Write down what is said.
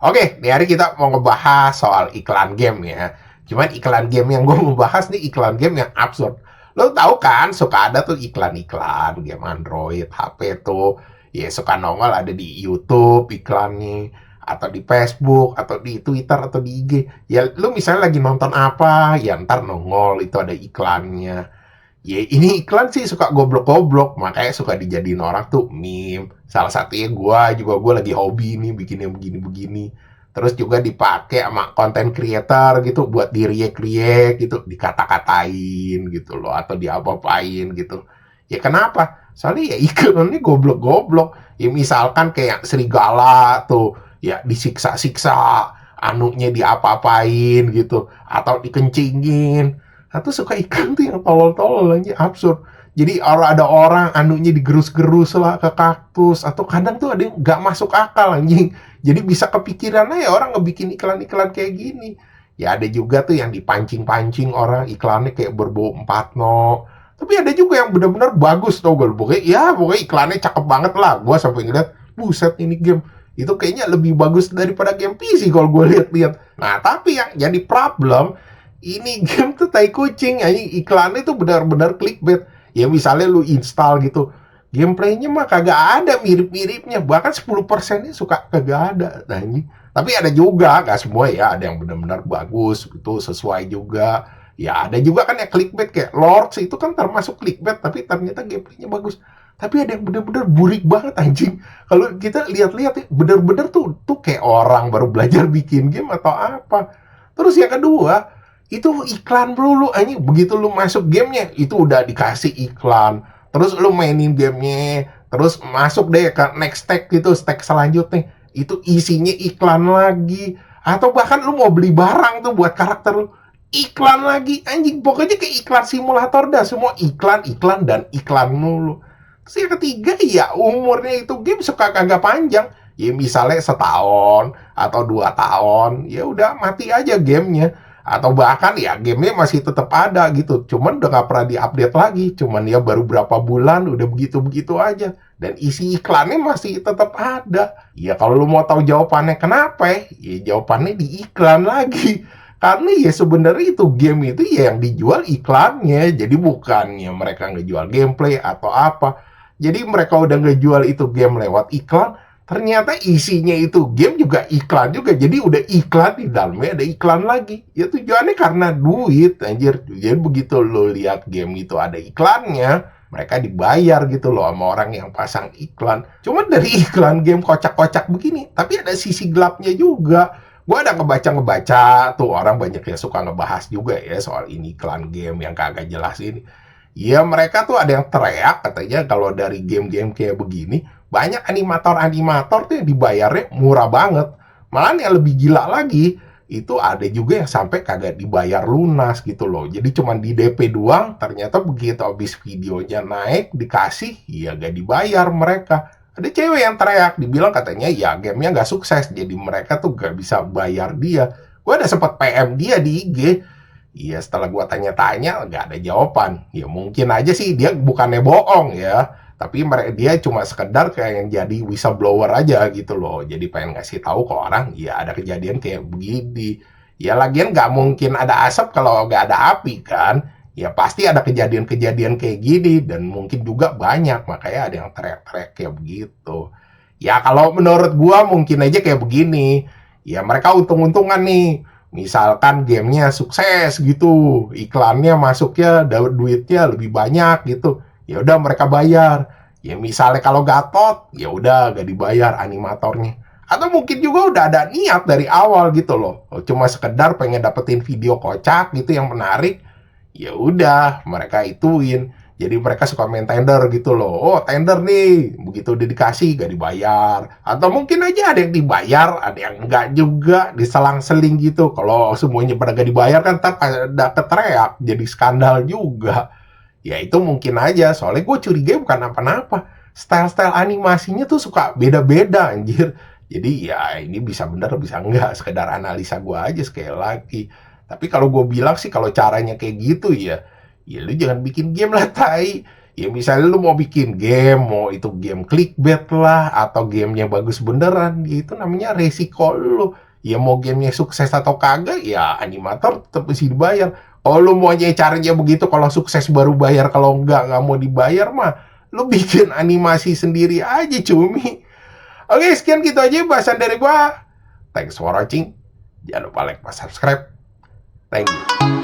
Oke, di hari kita mau ngebahas soal iklan game ya. Cuman iklan game yang gue mau bahas nih iklan game yang absurd. Lo tahu kan suka ada tuh iklan-iklan game Android, HP tuh. Ya suka nongol ada di YouTube iklannya. Atau di Facebook, atau di Twitter, atau di IG. Ya lo misalnya lagi nonton apa, ya ntar nongol itu ada iklannya. Ya ini iklan sih suka goblok-goblok, makanya suka dijadiin orang tuh meme. Salah satunya gue lagi hobi nih bikin yang begini-begini. Terus juga dipakai sama konten creator gitu buat di react gitu, dikata-katain gitu loh atau diapa-apain gitu. Ya kenapa? Soalnya ya iklannya goblok-goblok. Ya misalkan kayak serigala tuh, ya disiksa-siksa, anunya diapa-apain gitu atau dikencingin. Atau suka ikan tuh yang tolol-tolol aja absurd. Jadi ada orang anunya digerus-gerus lah ke kaktus atau kadang tuh ada yang nggak masuk akal anjing. Jadi bisa kepikiran ya orang ngebikin iklan-iklan kayak gini. Ya ada juga tuh yang dipancing-pancing orang iklannya kayak berbau empatno. Tapi ada juga yang benar-benar bagus tau gue. Pokoknya iklannya cakep banget lah. Gue sampai ngeliat, buset ini game. Itu kayaknya lebih bagus daripada game PC kalau gue lihat-lihat. Nah tapi yang jadi problem, ini game tuh tai kucing anjing, iklannya tuh benar-benar clickbait. Ya misalnya lu install gitu, gameplaynya mah kagak ada mirip-miripnya, bahkan 10%-nya suka kagak ada anjing. Tapi ada juga, gak semua ya, ada yang benar-benar bagus itu sesuai juga. Ya ada juga kan yang clickbait kayak Lords itu kan termasuk clickbait tapi ternyata gameplaynya bagus. Tapi ada yang benar-benar burik banget anjing. Kalau kita lihat-lihat benar-benar tuh kayak orang baru belajar bikin game atau apa. Terus yang kedua, itu iklan melulu anjing. Begitu lu masuk gamenya itu udah dikasih iklan, terus lu mainin gamenya, terus masuk deh ke next step gitu, step selanjutnya itu isinya iklan lagi. Atau bahkan lu mau beli barang tuh buat karakter lu, iklan lagi anjing. Pokoknya kayak iklan simulator dah, semua iklan iklan dan iklan mulu. Terus yang ketiga ya umurnya itu game suka kagak panjang. Ya misalnya setahun atau 2 tahun, ya udah mati aja gamenya. Atau bahkan ya gamenya masih tetap ada gitu, cuman udah nggak pernah diupdate lagi, cuman ya baru berapa bulan udah begitu-begitu aja, dan isi iklannya masih tetap ada. Ya kalau lu mau tahu jawabannya kenapa, ya jawabannya di iklan lagi. Karena ya sebenarnya itu game itu ya yang dijual iklannya, jadi bukannya mereka ngejual gameplay atau apa. Jadi mereka udah ngejual itu game lewat iklan, ternyata isinya itu game juga iklan juga. Jadi udah iklan di dalamnya ada iklan lagi. Ya tujuannya karena duit anjir. Jadi begitu lo lihat game itu ada iklannya, mereka dibayar gitu loh sama orang yang pasang iklan. Cuman dari iklan game kocak-kocak begini, tapi ada sisi gelapnya juga. Gue ada ngebaca-ngebaca tuh orang banyak yang suka ngebahas juga ya soal ini iklan game yang kagak jelas ini. Ya mereka tuh ada yang teriak katanya kalau dari game-game kayak begini banyak animator-animator tuh yang dibayarnya murah banget. Malah yang lebih gila lagi, itu ada juga yang sampai kagak dibayar lunas gitu loh. Jadi cuma di DP doang, ternyata begitu habis videonya naik, dikasih, ya gak dibayar mereka. Ada cewek yang teriak, dibilang katanya ya gamenya gak sukses, jadi mereka tuh gak bisa bayar dia. Gue ada sempat PM dia di IG, iya setelah gua tanya-tanya nggak ada jawaban. Ya mungkin aja sih dia bukannya bohong ya, tapi dia cuma sekedar kayak yang jadi whistleblower aja gitu loh. Jadi pengen ngasih tahu ke orang, ya ada kejadian kayak begini. Ya lagian nggak mungkin ada asap kalau nggak ada api kan. Ya pasti ada kejadian-kejadian kayak gini dan mungkin juga banyak makanya ada yang teriak-teriak kayak begitu. Ya kalau menurut gua mungkin aja kayak begini. Ya mereka untung-untungan nih, misalkan gamenya sukses gitu, iklannya masuknya dapat duitnya lebih banyak gitu, ya udah mereka bayar. Ya misalnya kalau gatot ya udah gak dibayar animatornya, atau mungkin juga udah ada niat dari awal gitu loh, cuma sekedar pengen dapetin video kocak gitu yang menarik, ya udah mereka ituin. Jadi mereka suka main tender gitu loh. Oh tender nih, begitu udah dikasih gak dibayar. Atau mungkin aja ada yang dibayar, ada yang enggak juga, diselang-seling gitu. Kalau semuanya pada gak dibayar kan ntar pada keteriak, jadi skandal juga. Ya itu mungkin aja, soalnya gue curiga bukan apa-apa. Style-style animasinya tuh suka beda-beda anjir. Jadi ya ini bisa bener bisa enggak, sekedar analisa gue aja sekali lagi. Tapi kalau gue bilang sih kalau caranya kayak gitu ya, ya lu jangan bikin game lah tai. Ya misalnya lu mau bikin game, mau itu game clickbait lah, atau gamenya bagus beneran, ya itu namanya resiko lu. Ya mau gamenya sukses atau kagak, ya animator tetap mesti dibayar. Kalau lu mau caranya begitu, kalau sukses baru bayar, kalau nggak mau dibayar mah, lu bikin animasi sendiri aja cumi. Oke, sekian gitu aja bahasan dari gua. Thanks for watching. Jangan lupa like, subscribe. Thank you.